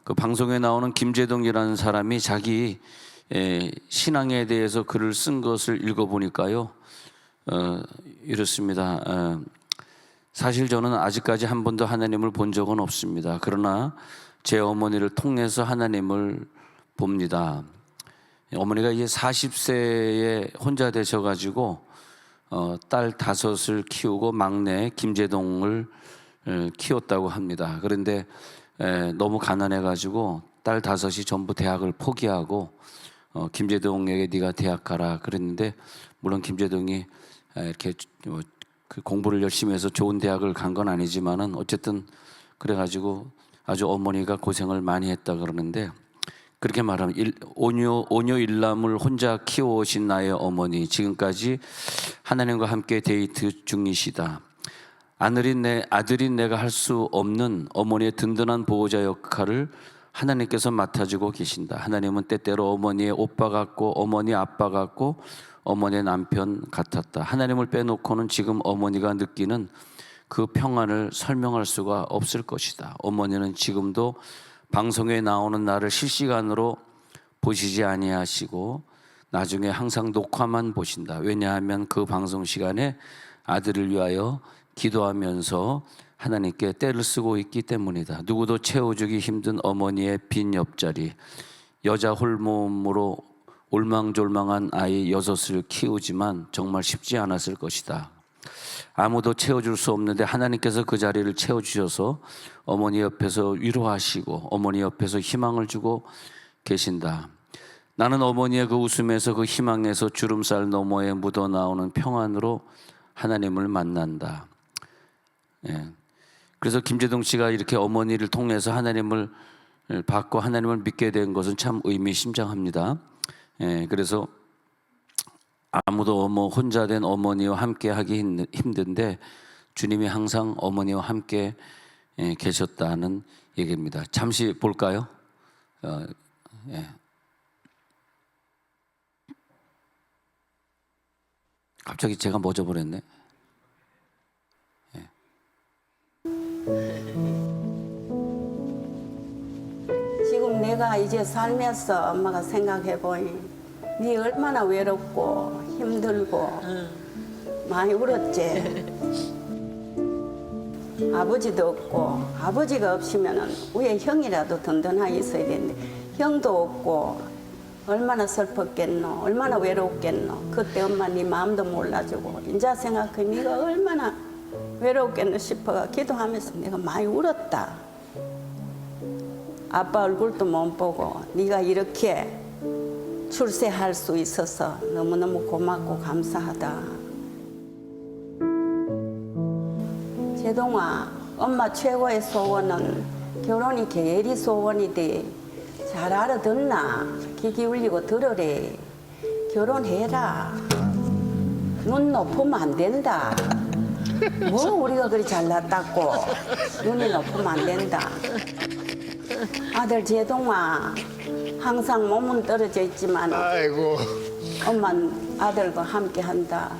그 방송에 나오는 김재동이라는 사람이 자기 신앙에 대해서 글을 쓴 것을 읽어보니까요, 이렇습니다. 사실 저는 아직까지 한 번도 하나님을 본 적은 없습니다. 그러나 제 어머니를 통해서 하나님을 봅니다. 어머니가 이제 40세에 혼자 되셔가지고 딸 5을 키우고 막내 김재동을 키웠다고 합니다. 그런데 너무 가난해가지고 딸 5이 전부 대학을 포기하고 김재동에게 네가 대학 가라 그랬는데, 물론 김재동이 이렇게 그 공부를 열심히 해서 좋은 대학을 간 건 아니지만은 어쨌든 그래가지고 아주 어머니가 고생을 많이 했다 그러는데, 그렇게 말하면 오녀 일남을 혼자 키워오신 나의 어머니, 지금까지 하나님과 함께 데이트 중이시다. 아들인 내가 할 수 없는 어머니의 든든한 보호자 역할을 하나님께서 맡아주고 계신다. 하나님은 때때로 어머니의 오빠 같고 어머니 아빠 같고 어머니의 남편 같았다. 하나님을 빼놓고는 지금 어머니가 느끼는 그 평안을 설명할 수가 없을 것이다. 어머니는 지금도 방송에 나오는 나를 실시간으로 보시지 아니하시고 나중에 항상 녹화만 보신다. 왜냐하면 그 방송 시간에 아들을 위하여 기도하면서 하나님께 때를 쓰고 있기 때문이다. 누구도 채워주기 힘든 어머니의 빈 옆자리, 여자 홀몸으로 올망졸망한 아이 6을 키우지만 정말 쉽지 않았을 것이다. 아무도 채워줄 수 없는데 하나님께서 그 자리를 채워주셔서 어머니 옆에서 위로하시고 어머니 옆에서 희망을 주고 계신다. 나는 어머니의 그 웃음에서 그 희망에서 주름살 너머에 묻어나오는 평안으로 하나님을 만난다. 그래서 김재동 씨가 이렇게 어머니를 통해서 하나님을 받고 하나님을 믿게 된 것은 참 의미심장합니다. 그래서 아무도 혼자 된 어머니와 함께 하기 힘든데 주님이 항상 어머니와 함께 계셨다는 얘기입니다. 잠시 볼까요? 갑자기 제가 멎어버렸네. 지금 내가 이제 살면서 엄마가 생각해보니 네 얼마나 외롭고 힘들고 많이 울었지. 아버지도 없고, 아버지가 없으면 위에 형이라도 든든하게 있어야 되는데 형도 없고 얼마나 슬펐겠노, 얼마나 외롭겠노. 그때 엄마 네 마음도 몰라주고 이제 생각해 네가 얼마나 외롭겠노 싶어가 기도하면서 내가 많이 울었다. 아빠 얼굴도 못 보고 네가 이렇게 출세할 수 있어서 너무너무 고맙고 감사하다. 재동아, 엄마 최고의 소원은 결혼이 제일이 소원이지. 잘 알아듣나? 귀 기울이고 들으래. 결혼해라. 눈 높으면 안 된다. 뭐 우리가 그리 잘났다고 눈이 높으면 안 된다. 아들 재동아, 항상 몸은 떨어져 있지만 아이고. 엄마는 아들과 함께 한다.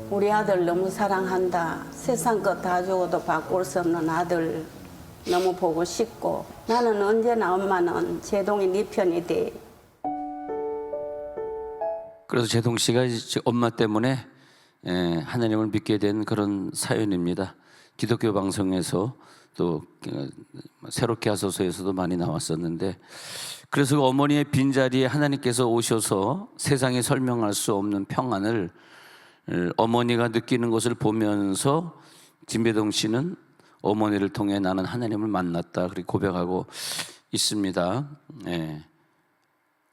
우리 아들 너무 사랑한다. 세상 것 다 주고도 바꿀 수 없는 아들 너무 보고 싶고, 나는 언제나 엄마는 재동이 네 편이 돼. 그래서 재동 씨가 이제 엄마 때문에 하나님을 믿게 된 그런 사연입니다. 기독교 방송에서 또 새롭게 하소서에서도 많이 나왔었는데, 그래서 그 어머니의 빈자리에 하나님께서 오셔서 세상에 설명할 수 없는 평안을 어머니가 느끼는 것을 보면서 김재동 씨는 어머니를 통해 나는 하나님을 만났다 그렇게 고백하고 있습니다.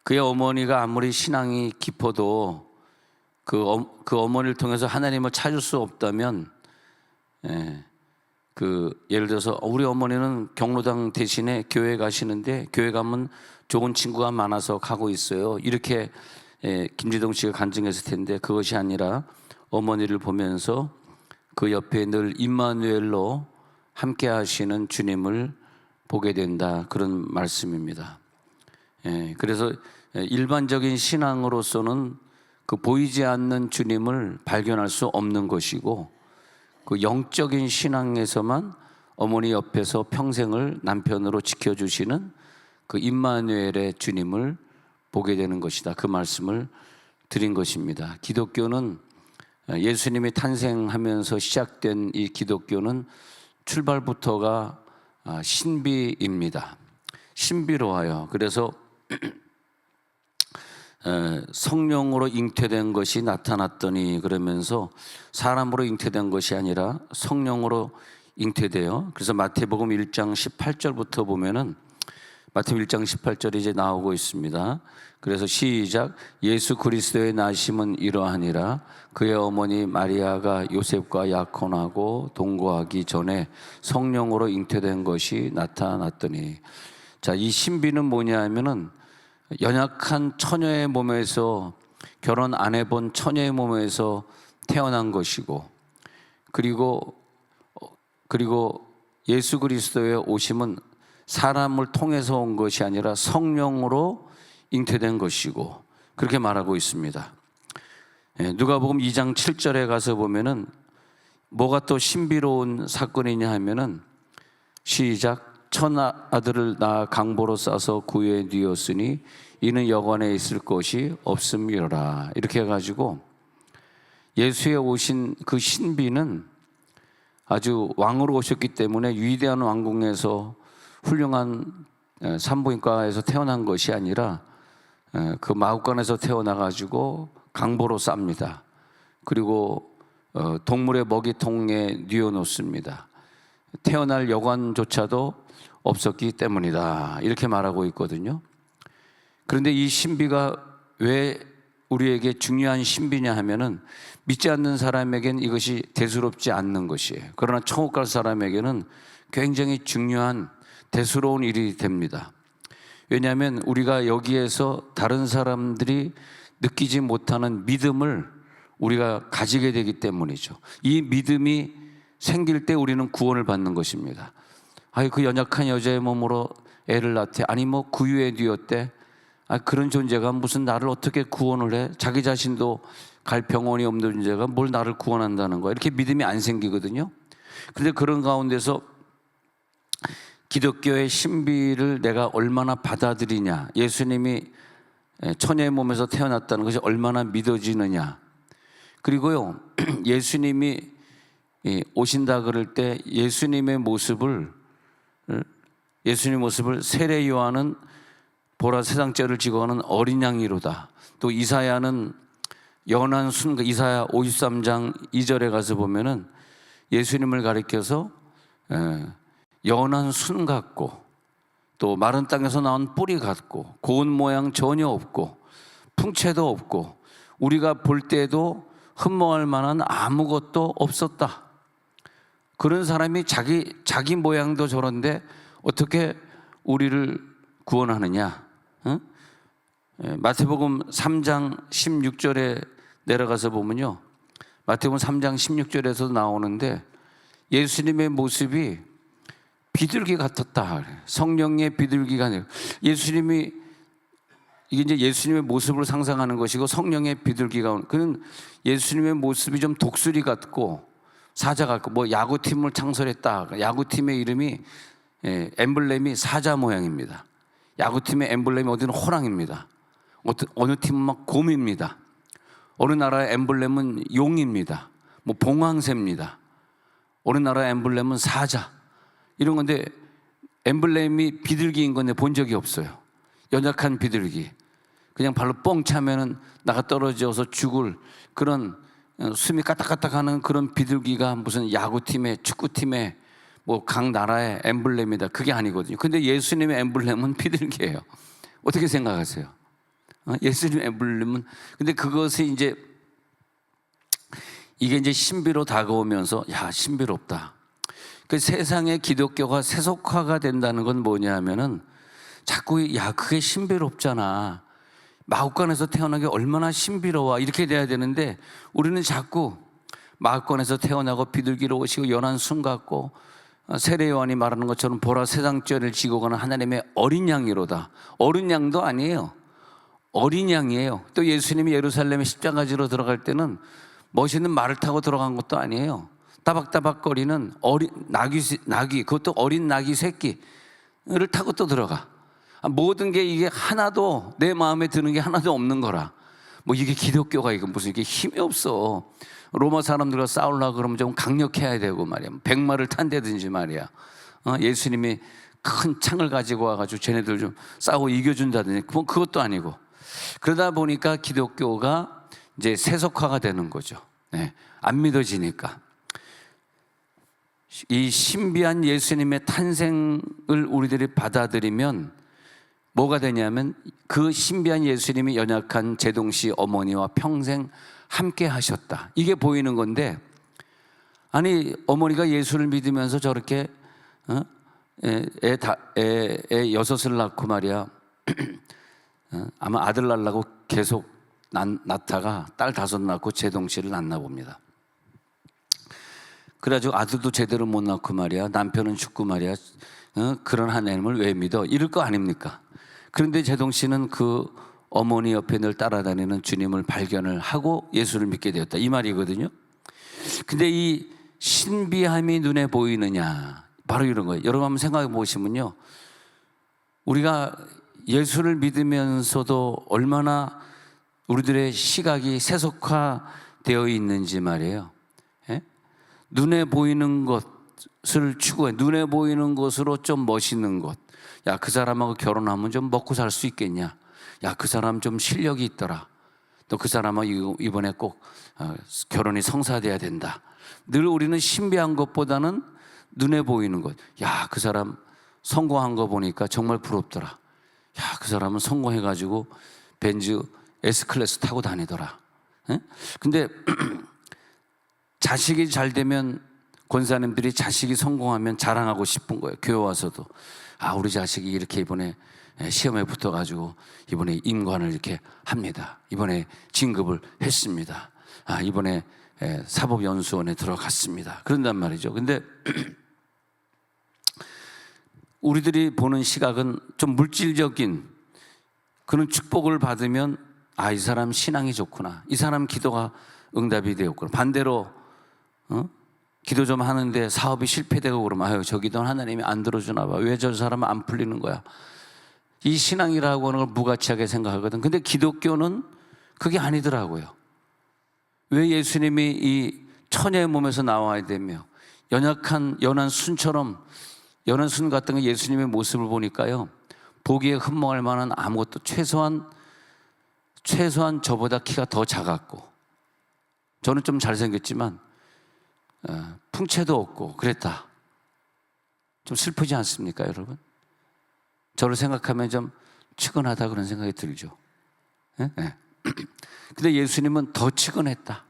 그의 어머니가 아무리 신앙이 깊어도 그 어머니를 통해서 하나님을 찾을 수 없다면, 예를 들어서 우리 어머니는 경로당 대신에 교회 가시는데 교회 가면 좋은 친구가 많아서 가고 있어요. 이렇게 김재동 씨가 간증했을 텐데, 그것이 아니라 어머니를 보면서 그 옆에 늘 임마누엘로 함께 하시는 주님을 보게 된다, 그런 말씀입니다. 그래서 일반적인 신앙으로서는 그 보이지 않는 주님을 발견할 수 없는 것이고, 그 영적인 신앙에서만 어머니 옆에서 평생을 남편으로 지켜주시는 그 임마누엘의 주님을 보게 되는 것이다. 그 말씀을 드린 것입니다. 기독교는 예수님이 탄생하면서 시작된 이 기독교는 출발부터가 신비입니다. 신비로워요. 그래서 성령으로 잉태된 것이 나타났더니 그러면서 사람으로 잉태된 것이 아니라 성령으로 잉태돼요. 그래서 마태복음 1장 18절부터 보면은 마태복음 1장 18절이 이제 나오고 있습니다. 그래서 시작. 예수 그리스도의 나심은 이러하니라. 그의 어머니 마리아가 요셉과 약혼하고 동거하기 전에 성령으로 잉태된 것이 나타났더니. 자, 이 신비는 뭐냐 하면은 연약한 처녀의 몸에서, 결혼 안 해본 처녀의 몸에서 태어난 것이고, 그리고 예수 그리스도의 오심은 사람을 통해서 온 것이 아니라 성령으로 잉태된 것이고, 그렇게 말하고 있습니다. 누가복음 2장 7절에 가서 보면은 뭐가 또 신비로운 사건이냐 하면은 시작. 천아들을 낳아 강보로 싸서 구유에 뉘었으니 이는 여관에 있을 것이 없음이로라. 이렇게 해가지고 예수의 오신 그 신비는 아주 왕으로 오셨기 때문에 위대한 왕궁에서 훌륭한 산부인과에서 태어난 것이 아니라 그 마구간에서 태어나가지고 강보로 쌉니다. 그리고 동물의 먹이통에 뉘어놓습니다. 태어날 여관조차도 없었기 때문이다. 이렇게 말하고 있거든요. 그런데 이 신비가 왜 우리에게 중요한 신비냐 하면은 믿지 않는 사람에겐 이것이 대수롭지 않는 것이에요. 그러나 천국 갈 사람에게는 굉장히 중요한 대수로운 일이 됩니다. 왜냐하면 우리가 여기에서 다른 사람들이 느끼지 못하는 믿음을 우리가 가지게 되기 때문이죠. 이 믿음이 생길 때 우리는 구원을 받는 것입니다. 그 연약한 여자의 몸으로 애를 낳대. 아니 뭐 구유에 뉘었대. 그런 존재가 무슨 나를 어떻게 구원을 해? 자기 자신도 갈 병원이 없는 존재가 뭘 나를 구원한다는 거야. 이렇게 믿음이 안 생기거든요. 그런데 그런 가운데서 기독교의 신비를 내가 얼마나 받아들이냐, 예수님이 처녀의 몸에서 태어났다는 것이 얼마나 믿어지느냐, 그리고요 예수님이 오신다 그럴 때 예수님의 모습을 세례 요한은 보라 세상 죄를 지고 가는 어린 양이로다. 또 이사야는 연한 순, 이사야 53장 2절에 가서 보면은 예수님을 가리켜서 연한 순 같고 또 마른 땅에서 나온 뿌리 같고 고운 모양 전혀 없고 풍채도 없고 우리가 볼 때도 흠모할 만한 아무것도 없었다. 그런 사람이 자기 모양도 저런데 어떻게 우리를 구원하느냐? 응? 마태복음 3장 16절에 내려가서 보면요, 마태복음 3장 16절에서 나오는데 예수님의 모습이 비둘기 같았다. 성령의 비둘기가 아니라 예수님이, 이게 이제 예수님의 모습을 상상하는 것이고 성령의 비둘기가, 그는 예수님의 모습이 좀 독수리 같고 사자 같고, 뭐 야구팀을 창설했다. 야구팀의 이름이 엠블렘이 사자 모양입니다. 야구팀의 엠블렘이 어디는 호랑입니다. 어느 팀은 막 곰입니다. 어느 나라의 엠블렘은 용입니다. 뭐 봉황새입니다. 어느 나라의 엠블렘은 사자. 이런 건데 엠블렘이 비둘기인 건데 본 적이 없어요. 연약한 비둘기. 그냥 발로 뻥 차면은 나가 떨어져서 죽을 그런 숨이 까딱까딱하는 그런 비둘기가 무슨 야구팀의, 축구팀의, 뭐 각 나라의 엠블렘이다. 그게 아니거든요. 근데 예수님의 엠블렘은 비둘기예요. 어떻게 생각하세요? 예수님의 엠블렘은, 근데 그것이 이게 이제 신비로 다가오면서, 야, 신비롭다. 그 세상에 기독교가 세속화가 된다는 건 뭐냐 하면은 자꾸, 야, 그게 신비롭잖아. 마구간에서 태어난 게 얼마나 신비로워. 이렇게 돼야 되는데 우리는 자꾸 마구간에서 태어나고 비둘기로 오시고 연한 순 같고 세례 요한이 말하는 것처럼 보라 세상 죄를 지고 가는 하나님의 어린 양이로다. 어린 양도 아니에요. 어린 양이에요. 또 예수님이 예루살렘에 십자가지로 들어갈 때는 멋있는 말을 타고 들어간 것도 아니에요. 따박따박거리는 어린 낙이 그것도 어린 낙이 새끼를 타고 또 들어가. 모든 게 이게 하나도 내 마음에 드는 게 하나도 없는 거라. 뭐 이게 기독교가 이거 무슨 이게 힘이 없어. 로마 사람들과 싸우려고 그러면 좀 강력해야 되고 말이야. 백마를 탄다든지 말이야. 예수님이 큰 창을 가지고 와가지고 쟤네들 좀 싸우고 이겨준다든지 뭐 그것도 아니고. 그러다 보니까 기독교가 이제 세속화가 되는 거죠. 네. 안 믿어지니까. 이 신비한 예수님의 탄생을 우리들이 받아들이면 뭐가 되냐면 그 신비한 예수님이 연약한 제동씨 어머니와 평생 함께 하셨다. 이게 보이는 건데, 아니 어머니가 예수를 믿으면서 저렇게 애 여섯을 낳고 말이야. 아마 아들 낳으려고 계속 낳다가 딸 다섯 낳고 제동씨를 낳나 봅니다. 그래가지고 아들도 제대로 못 낳고 말이야. 남편은 죽고 말이야. 그런 하나님을 왜 믿어? 이럴 거 아닙니까? 그런데 제동씨는 그 어머니 옆에 늘 따라다니는 주님을 발견을 하고 예수를 믿게 되었다. 이 말이거든요. 근데 이 신비함이 눈에 보이느냐? 바로 이런 거예요. 여러분 한번 생각해 보시면요. 우리가 예수를 믿으면서도 얼마나 우리들의 시각이 세속화되어 있는지 말이에요. 예? 눈에 보이는 것을 추구해. 눈에 보이는 것으로 좀 멋있는 것. 야, 그 사람하고 결혼하면 좀 먹고 살 수 있겠냐? 야, 그 사람 좀 실력이 있더라. 또 그 사람하고 이번에 꼭 결혼이 성사돼야 된다. 늘 우리는 신비한 것보다는 눈에 보이는 것. 야, 그 사람 성공한 거 보니까 정말 부럽더라. 야, 그 사람은 성공해가지고 벤츠 S클래스 타고 다니더라. 에? 근데 자식이 잘 되면 권사님들이 자식이 성공하면 자랑하고 싶은 거예요. 교회 와서도. 아, 우리 자식이 이렇게 이번에 시험에 붙어가지고 이번에 임관을 이렇게 합니다. 이번에 진급을 했습니다. 아, 이번에 사법연수원에 들어갔습니다. 그런단 말이죠. 근데 우리들이 보는 시각은 좀 물질적인 그런 축복을 받으면 아, 이 사람 신앙이 좋구나. 이 사람 기도가 응답이 되었구나. 반대로 기도 좀 하는데 사업이 실패되고 그러면 아유, 저 기도는 하나님이 안 들어주나 봐. 왜 저 사람은 안 풀리는 거야. 이 신앙이라고 하는 걸 무가치하게 생각하거든. 근데 기독교는 그게 아니더라고요. 왜 예수님이 이 처녀의 몸에서 나와야 되며 연약한 연한 순처럼 연한 순 같은 거 예수님의 모습을 보니까요, 보기에 흠모할 만한 아무것도 최소한 저보다 키가 더 작았고, 저는 좀 잘생겼지만 풍채도 없고 그랬다. 좀 슬프지 않습니까, 여러분? 저를 생각하면 좀 측은하다 그런 생각이 들죠. 네? 네. 근데 예수님은 더 측은했다.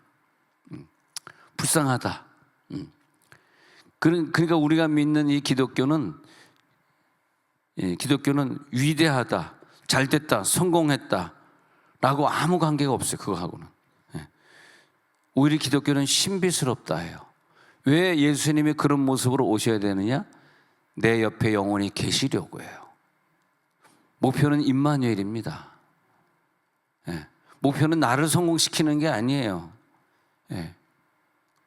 불쌍하다. 그러니까 우리가 믿는 이 기독교는 위대하다, 잘됐다, 성공했다 라고 아무 관계가 없어요. 그거하고는. 오히려 기독교는 신비스럽다예요. 왜 예수님이 그런 모습으로 오셔야 되느냐? 내 옆에 영원히 계시려고 해요. 목표는 임마누엘입니다. 목표는 나를 성공시키는 게 아니에요.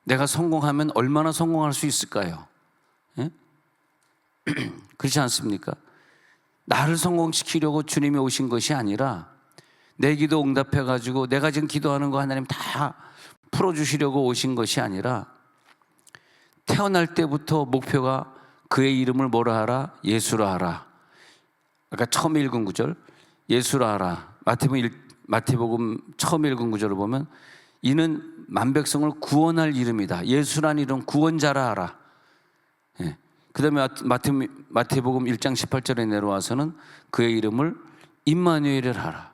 내가 성공하면 얼마나 성공할 수 있을까요? 그렇지 않습니까? 나를 성공시키려고 주님이 오신 것이 아니라 내 기도 응답해가지고 내가 지금 기도하는 거 하나님 다 풀어주시려고 오신 것이 아니라 태어날 때부터 목표가 그의 이름을 뭐라 하라? 예수라 하라. 아까 처음 읽은 구절 예수라 하라. 마태복음 처음 읽은 구절을 보면 이는 만백성을 구원할 이름이다. 예수란 이름 구원자라 하라. 그 다음에 마태복음 1장 18절에 내려와서는 그의 이름을 임마누엘을 하라.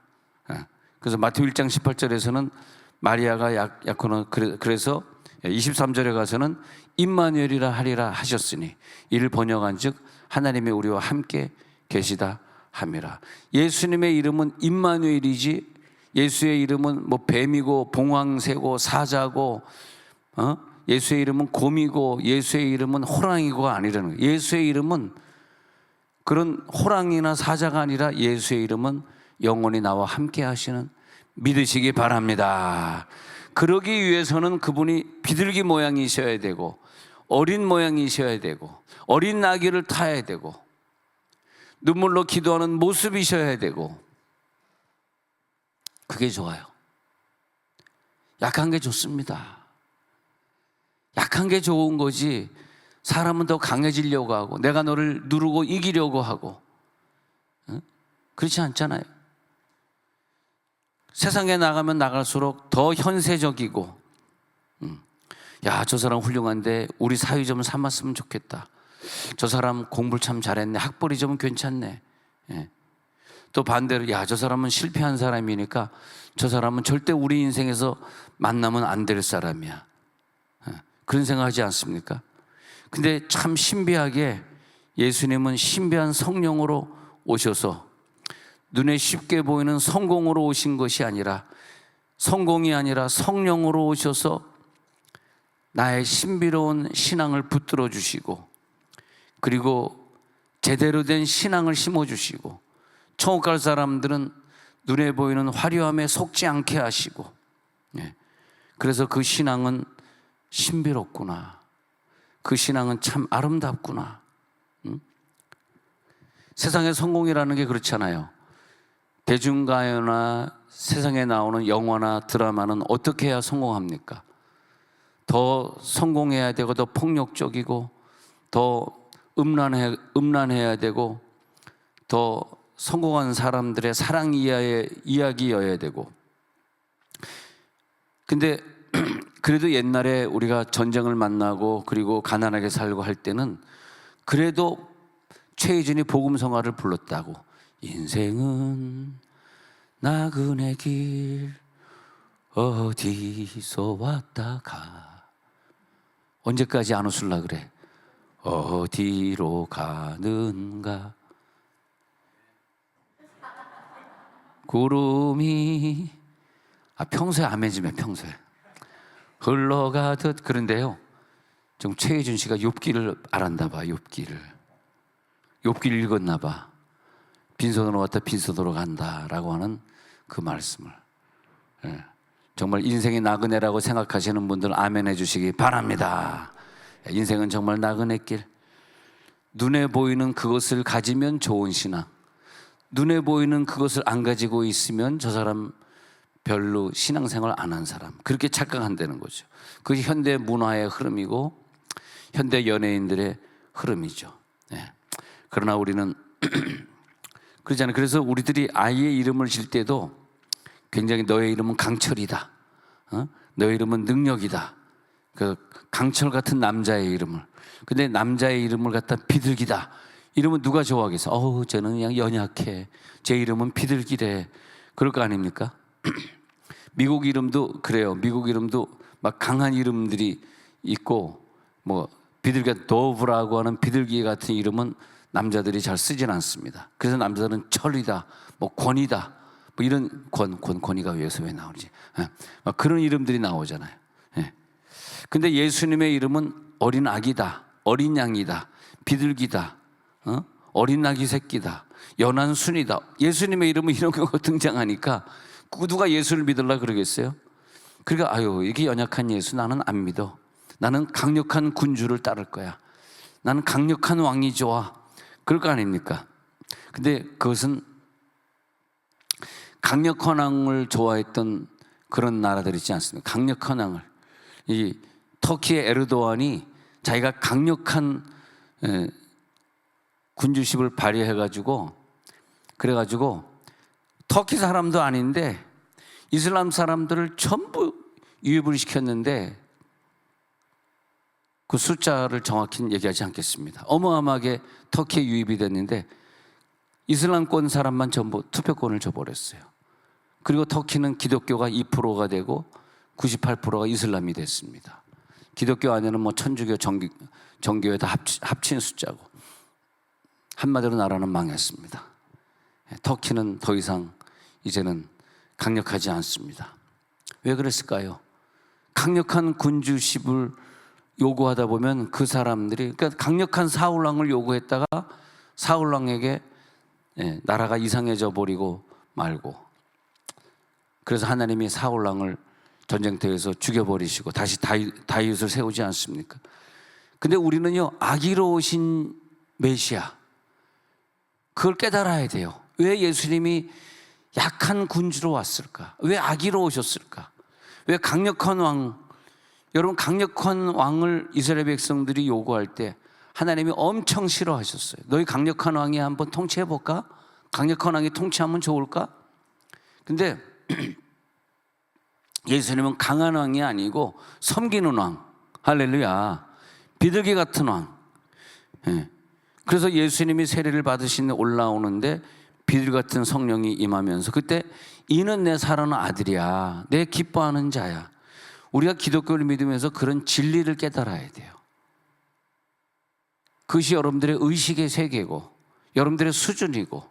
그래서 마태복음 1장 18절에서는 마리아가 약혼한 그래서 23절에 가서는 임마누엘이라 하리라 하셨으니 이를 번역한 즉 하나님의 우리와 함께 계시다 함이라. 예수님의 이름은 임마누엘이지 예수의 이름은 뭐 뱀이고 봉황새고 사자고 예수의 이름은 곰이고 예수의 이름은 호랑이고가 아니라는 거예요. 예수의 이름은 그런 호랑이나 사자가 아니라 예수의 이름은 영원히 나와 함께 하시는 믿으시기 바랍니다. 그러기 위해서는 그분이 비둘기 모양이셔야 되고 어린 모양이셔야 되고 어린 나귀를 타야 되고 눈물로 기도하는 모습이셔야 되고, 그게 좋아요. 약한 게 좋습니다. 약한 게 좋은 거지 사람은 더 강해지려고 하고 내가 너를 누르고 이기려고 하고, 그렇지 않잖아요. 세상에 나가면 나갈수록 더 현세적이고, 야, 저 사람 훌륭한데 우리 사위 좀 삼았으면 좋겠다. 저 사람 공부를 참 잘했네. 학벌이 좀 괜찮네. 예. 또 반대로, 야, 저 사람은 실패한 사람이니까 저 사람은 절대 우리 인생에서 만나면 안 될 사람이야. 예. 그런 생각하지 않습니까? 근데 참 신비하게 예수님은 신비한 성령으로 오셔서 눈에 쉽게 보이는 성공으로 오신 것이 아니라, 성공이 아니라 성령으로 오셔서 나의 신비로운 신앙을 붙들어 주시고, 그리고 제대로 된 신앙을 심어 주시고, 천국 갈 사람들은 눈에 보이는 화려함에 속지 않게 하시고, 그래서 그 신앙은 신비롭구나, 그 신앙은 참 아름답구나. 세상의 성공이라는 게 그렇잖아요. 대중가요나 세상에 나오는 영화나 드라마는 어떻게 해야 성공합니까? 더 성공해야 되고 더 폭력적이고 더 음란해야 되고 더 성공한 사람들의 사랑 이야기여야 되고. 근데 그래도 옛날에 우리가 전쟁을 만나고 그리고 가난하게 살고 할 때는 그래도 최희준이 복음성가를 불렀다고. 인생은 나그네 길 어디서 왔다가, 언제까지 안 웃을라 그래? 어디로 가는가 구름이, 평소에 아멘지매 평소에 흘러가듯. 그런데요, 좀 최혜준 씨가 욥기를 알았나 봐. 욥기를 읽었나 봐. 빈손으로 왔다 빈손으로 간다라고 하는 그 말씀을, 정말 인생이 나그네라고 생각하시는 분들 아멘 해주시기 바랍니다. 인생은 정말 나그네 길. 눈에 보이는 그것을 가지면 좋은 신앙, 눈에 보이는 그것을 안 가지고 있으면 저 사람 별로 신앙생활 안 한 사람, 그렇게 착각한다는 거죠. 그것이 현대 문화의 흐름이고 현대 연예인들의 흐름이죠. 그러나 우리는 그러잖아요. 그래서 우리들이 아이의 이름을 질 때도 굉장히 너의 이름은 강철이다, 너의 이름은 능력이다, 그 강철 같은 남자의 이름을. 근데 남자의 이름을 갖다 비둘기다 이러면 누가 좋아하겠어? 쟤는 그냥 연약해, 제 이름은 비둘기래, 그럴 거 아닙니까? 미국 이름도 그래요. 미국 이름도 막 강한 이름들이 있고, 뭐 비둘기, 도브라고 하는 비둘기 같은 이름은 남자들이 잘 쓰진 않습니다. 그래서 남자들은 철이다, 뭐 권이다, 뭐 이런 권이가 여기서 왜 나오지? 막 그런 이름들이 나오잖아요. 근데 예수님의 이름은 어린 아기다, 어린 양이다, 비둘기다, 어린 아기 새끼다, 연한 순이다. 예수님의 이름은 이런 거 등장하니까 누가 예수를 믿으려 그러겠어요? 그러니까 이게 연약한 예수 나는 안 믿어. 나는 강력한 군주를 따를 거야. 나는 강력한 왕이 좋아. 그럴 거 아닙니까? 근데 그것은 강력한 왕을 좋아했던 그런 나라들 있지 않습니까? 강력한 왕을. 이 터키의 에르도안이 자기가 강력한 군주십을 발휘해가지고, 그래가지고 터키 사람도 아닌데 이슬람 사람들을 전부 유입을 시켰는데, 그 숫자를 정확히는 얘기하지 않겠습니다. 어마어마하게 터키에 유입이 됐는데 이슬람권 사람만 전부 투표권을 줘버렸어요. 그리고 터키는 기독교가 2%가 되고 98%가 이슬람이 됐습니다. 기독교 안에는 뭐 천주교, 정교회 다 합친 숫자고, 한마디로 나라는 망했습니다. 터키는 더 이상 이제는 강력하지 않습니다. 왜 그랬을까요? 강력한 군주십을 요구하다 보면 그 사람들이, 그러니까 강력한 사울왕을 요구했다가 사울왕에게 나라가 이상해져 버리고 말고, 그래서 하나님이 사울왕을 전쟁터에서 죽여버리시고 다시 다윗을 세우지 않습니까? 근데 우리는요, 악의로우신 메시아, 그걸 깨달아야 돼요. 왜 예수님이 약한 군주로 왔을까? 왜 악의로우셨을까? 왜 강력한 왕, 여러분, 강력한 왕을 이스라엘 백성들이 요구할 때 하나님이 엄청 싫어하셨어요. 너희 강력한 왕이 한번 통치해볼까? 강력한 왕이 통치하면 좋을까? 근데 예수님은 강한 왕이 아니고 섬기는 왕, 할렐루야, 비둘기 같은 왕. 예. 그래서 예수님이 세례를 받으신 올라오는데 비둘기 같은 성령이 임하면서 그때 이는 내 사랑하는 아들이야, 내 기뻐하는 자야. 우리가 기독교를 믿으면서 그런 진리를 깨달아야 돼요. 그것이 여러분들의 의식의 세계고 여러분들의 수준이고,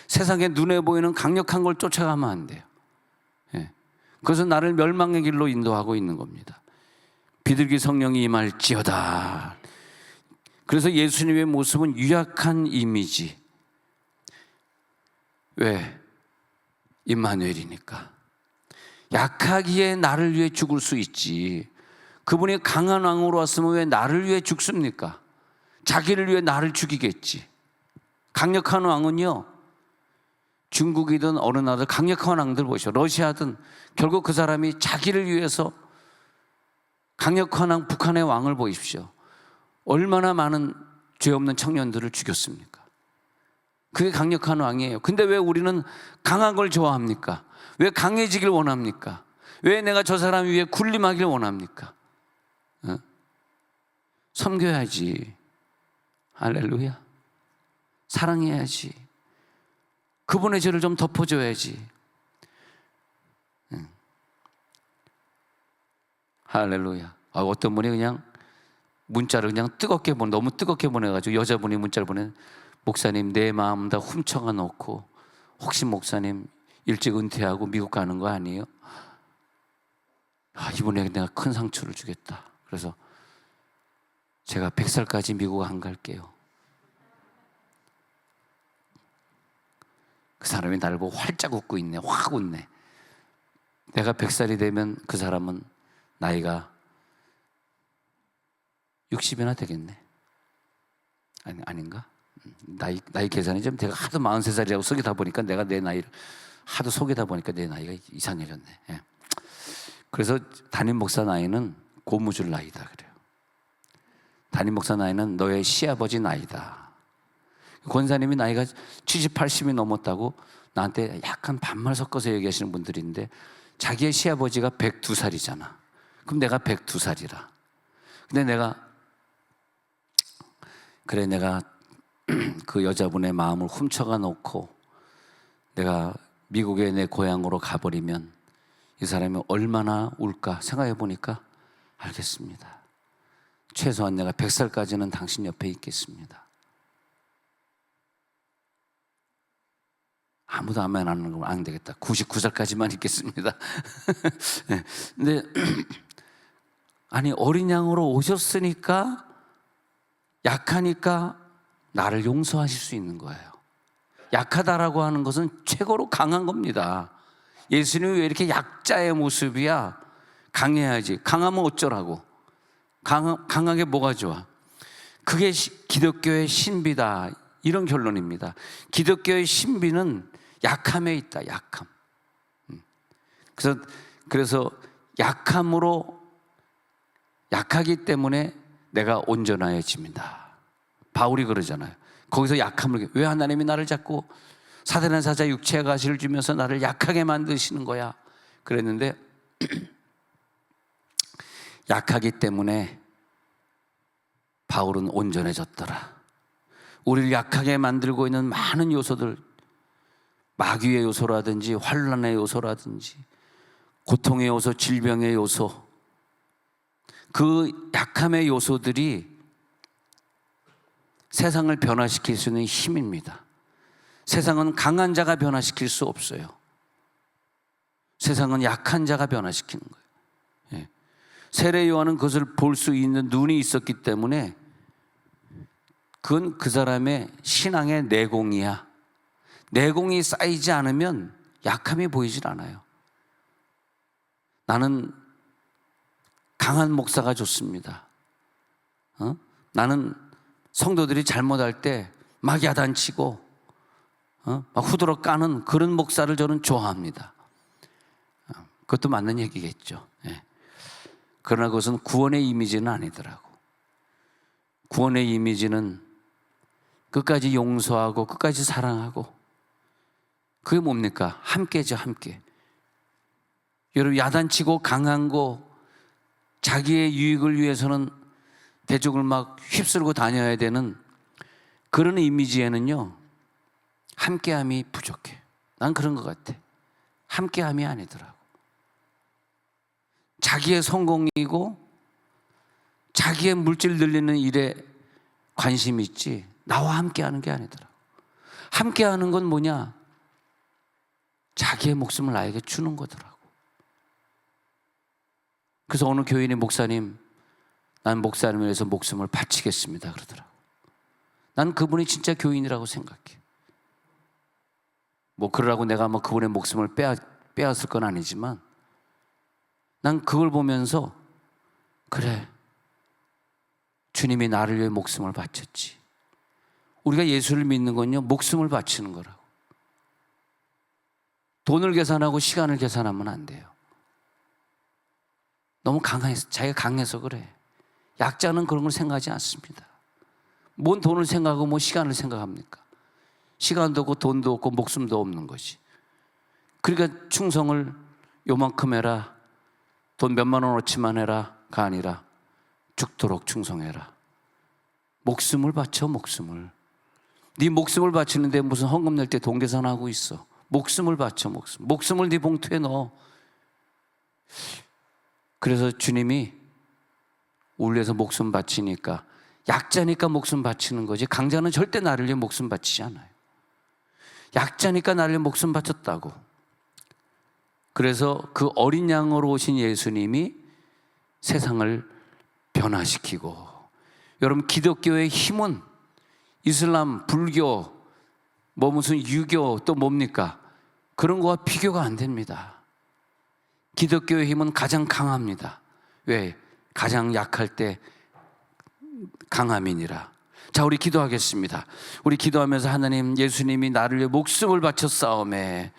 세상에 눈에 보이는 강력한 걸 쫓아가면 안 돼요. 예. 그래서 나를 멸망의 길로 인도하고 있는 겁니다. 비둘기 성령이 임할지어다. 그래서 예수님의 모습은 유약한 이미지. 왜? 임마누엘이니까. 약하기에 나를 위해 죽을 수 있지. 그분이 강한 왕으로 왔으면 왜 나를 위해 죽습니까? 자기를 위해 나를 죽이겠지. 강력한 왕은요, 중국이든 어느 나라 강력한 왕들 보시오. 러시아든 결국 그 사람이 자기를 위해서 강력한 왕, 북한의 왕을 보십시오. 얼마나 많은 죄 없는 청년들을 죽였습니까? 그게 강력한 왕이에요. 근데 왜 우리는 강한 걸 좋아합니까? 왜 강해지길 원합니까? 왜 내가 저 사람 위에 군림하길 원합니까? 섬겨야지. 할렐루야. 사랑해야지. 그분의 죄를 좀 덮어줘야지. 할렐루야. 어떤 분이 그냥 문자를 그냥 뜨겁게 너무 뜨겁게 보내가지고, 여자분이 문자를 목사님, 내 마음 다 훔쳐가 놓고 혹시 목사님 일찍 은퇴하고 미국 가는 거 아니에요? 이번에 내가 큰 상처를 주겠다. 그래서 제가 100살까지 미국 안 갈게요. 그 사람이 나를 보고 활짝 웃고 있네. 확 웃네. 내가 100살이 되면 그 사람은 나이가 60이나 되겠네. 아닌가? 나이 계산이 좀 내가 하도 43살이라고 속이다 보니까 내가 내 나이를 하도 속이다 보니까 내 나이가 이상해졌네. 예. 그래서 담임 목사 나이는 고무줄 나이다 그래요. 담임 목사 나이는 너의 시아버지 나이다. 권사님이 나이가 70, 80이 넘었다고 나한테 약간 반말 섞어서 얘기하시는 분들인데, 자기의 시아버지가 102살이잖아. 그럼 내가 102살이라. 근데 내가 그 여자분의 마음을 훔쳐가 놓고 내가 미국에 내 고향으로 가버리면 이 사람이 얼마나 울까 생각해 보니까 알겠습니다. 최소한 내가 100살까지는 당신 옆에 있겠습니다. 아무도 아멘 안 하는 건 안 되겠다. 99살까지만 있겠습니다. 근데 아니, 어린 양으로 오셨으니까, 약하니까 나를 용서하실 수 있는 거예요. 약하다라고 하는 것은 최고로 강한 겁니다. 예수님이 왜 이렇게 약자의 모습이야? 강해야지. 강하면 어쩌라고? 강하게 뭐가 좋아? 그게 기독교의 신비다, 이런 결론입니다. 기독교의 신비는 약함에 있다. 약함. 그래서 약하기 때문에 내가 온전해집니다. 바울이 그러잖아요. 거기서 약함을, 왜 하나님이 나를 자꾸 사단의 사자 육체의 가시를 주면서 나를 약하게 만드시는 거야? 그랬는데 약하기 때문에 바울은 온전해졌더라. 우리를 약하게 만들고 있는 많은 요소들, 마귀의 요소라든지 환난의 요소라든지 고통의 요소, 질병의 요소, 그 약함의 요소들이 세상을 변화시킬 수 있는 힘입니다. 세상은 강한 자가 변화시킬 수 없어요. 세상은 약한 자가 변화시키는 거예요. 세례 요한은 그것을 볼 수 있는 눈이 있었기 때문에 그건 그 사람의 신앙의 내공이야. 내공이 쌓이지 않으면 약함이 보이질 않아요. 나는 강한 목사가 좋습니다. 나는 성도들이 잘못할 때 막 야단치고 막 후드러 까는 그런 목사를 저는 좋아합니다. 그것도 맞는 얘기겠죠. 예. 그러나 그것은 구원의 이미지는 아니더라고. 구원의 이미지는 끝까지 용서하고 끝까지 사랑하고, 그게 뭡니까? 함께죠, 함께. 여러분, 야단치고 강한 거, 자기의 유익을 위해서는 대적을 막 휩쓸고 다녀야 되는 그런 이미지에는요, 함께함이 부족해. 난 그런 것 같아. 함께함이 아니더라고. 자기의 성공이고 자기의 물질 늘리는 일에 관심이 있지, 나와 함께하는 게 아니더라고. 함께하는 건 뭐냐? 자기의 목숨을 나에게 주는 거더라고. 그래서 어느 교인이 목사님, 난 목사님을 위해서 목숨을 바치겠습니다 그러더라고. 난 그분이 진짜 교인이라고 생각해. 뭐 그러라고 내가 뭐 그분의 목숨을 빼앗을 건 아니지만, 난 그걸 보면서 그래, 주님이 나를 위해 목숨을 바쳤지. 우리가 예수를 믿는 건요, 목숨을 바치는 거라고. 돈을 계산하고 시간을 계산하면 안 돼요. 너무 강해서, 자기가 강해서 그래. 약자는 그런 걸 생각하지 않습니다. 뭔 돈을 생각하고 뭐 시간을 생각합니까? 시간도 없고 돈도 없고 목숨도 없는 것이. 그러니까 충성을 요만큼 해라, 돈 몇만 원어치만 해라가 아니라 죽도록 충성해라. 목숨을 바쳐, 목숨을. 네 목숨을 바치는데 무슨 헌금 낼 때 돈 계산하고 있어. 목숨을 바쳐, 목숨. 목숨을 네 봉투에 넣어. 그래서 주님이 우리 위해서 목숨 바치니까, 약자니까 목숨 바치는 거지, 강자는 절대 나를 위해 목숨 바치지 않아요. 약자니까 나를 위해 목숨 바쳤다고. 그래서 그 어린 양으로 오신 예수님이 세상을 변화시키고, 여러분, 기독교의 힘은 이슬람, 불교, 뭐 무슨 유교 또 뭡니까? 그런 거와 비교가 안 됩니다. 기독교의 힘은 가장 강합니다. 왜? 가장 약할 때 강함이니라. 자, 우리 기도하겠습니다. 우리 기도하면서, 하나님, 예수님이 나를 위해 목숨을 바쳐 싸움에